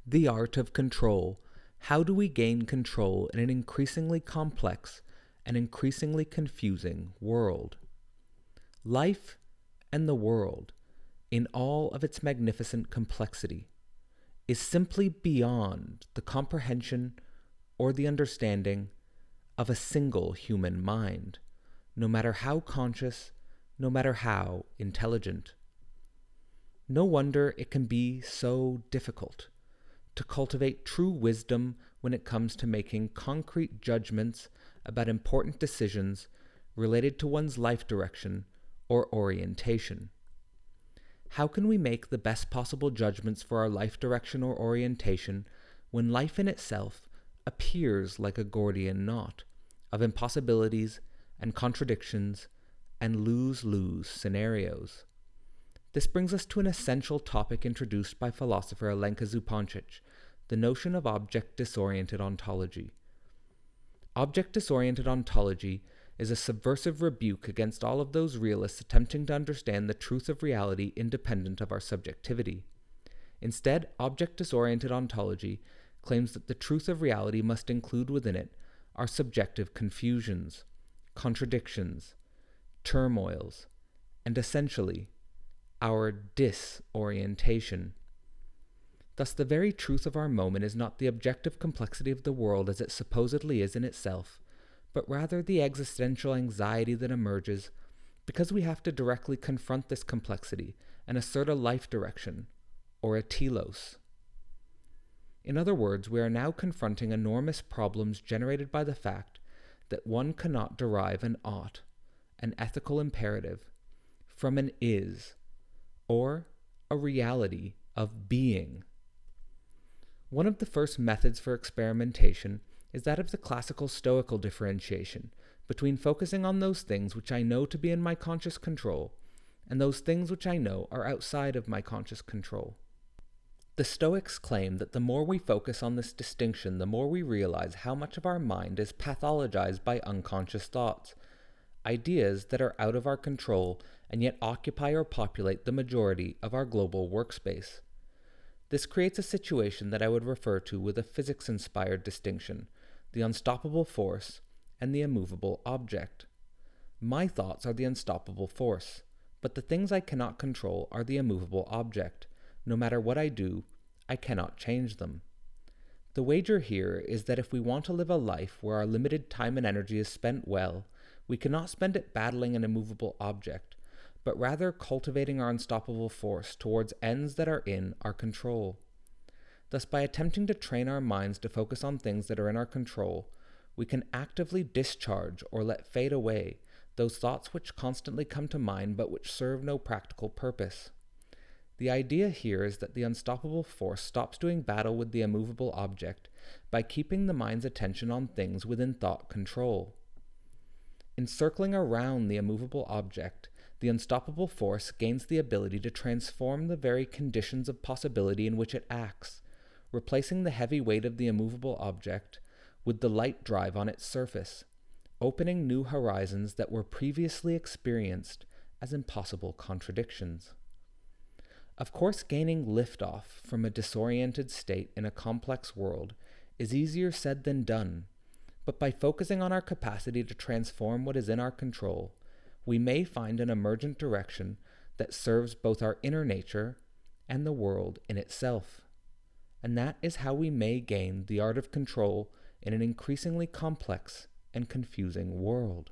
The art of control. How do we gain control in an increasingly complex and increasingly confusing world? Life and the world, in all of its magnificent complexity, is simply beyond the comprehension or the understanding of a single human mind, no matter how conscious, no matter how intelligent. No wonder it can be so difficult to cultivate true wisdom when it comes to making concrete judgments about important decisions related to one's life direction or orientation. How can we make the best possible judgments for our life direction or orientation when life in itself appears like a Gordian knot of impossibilities and contradictions and lose-lose scenarios? This brings us to an essential topic introduced by philosopher Alenka Zupancic, the notion of object-disoriented ontology. Object-disoriented ontology is a subversive rebuke against all of those realists attempting to understand the truth of reality independent of our subjectivity. Instead, object-disoriented ontology claims that the truth of reality must include within it our subjective confusions, contradictions, turmoils, and essentially, our disorientation. Thus, the very truth of our moment is not the objective complexity of the world as it supposedly is in itself, but rather the existential anxiety that emerges because we have to directly confront this complexity and assert a life direction, or a telos. In other words, we are now confronting enormous problems generated by the fact that one cannot derive an ought, an ethical imperative, from an is, or a reality of being. One of the first methods for experimentation is that of the classical stoical differentiation between focusing on those things which I know to be in my conscious control and those things which I know are outside of my conscious control. The Stoics claim that the more we focus on this distinction, the more we realize how much of our mind is pathologized by unconscious thoughts, ideas that are out of our control and yet occupy or populate the majority of our global workspace. This creates a situation that I would refer to with a physics-inspired distinction, the unstoppable force and the immovable object. My thoughts are the unstoppable force, but the things I cannot control are the immovable object. No matter what I do, I cannot change them. The wager here is that if we want to live a life where our limited time and energy is spent well, we cannot spend it battling an immovable object, but rather cultivating our unstoppable force towards ends that are in our control. Thus, by attempting to train our minds to focus on things that are in our control, we can actively discharge or let fade away those thoughts which constantly come to mind but which serve no practical purpose. The idea here is that the unstoppable force stops doing battle with the immovable object by keeping the mind's attention on things within thought control. In circling around the immovable object, the unstoppable force gains the ability to transform the very conditions of possibility in which it acts, replacing the heavy weight of the immovable object with the light drive on its surface, opening new horizons that were previously experienced as impossible contradictions. Of course, gaining liftoff from a disoriented state in a complex world is easier said than done, but by focusing on our capacity to transform what is in our control, we may find an emergent direction that serves both our inner nature and the world in itself. And that is how we may gain the art of control in an increasingly complex and confusing world.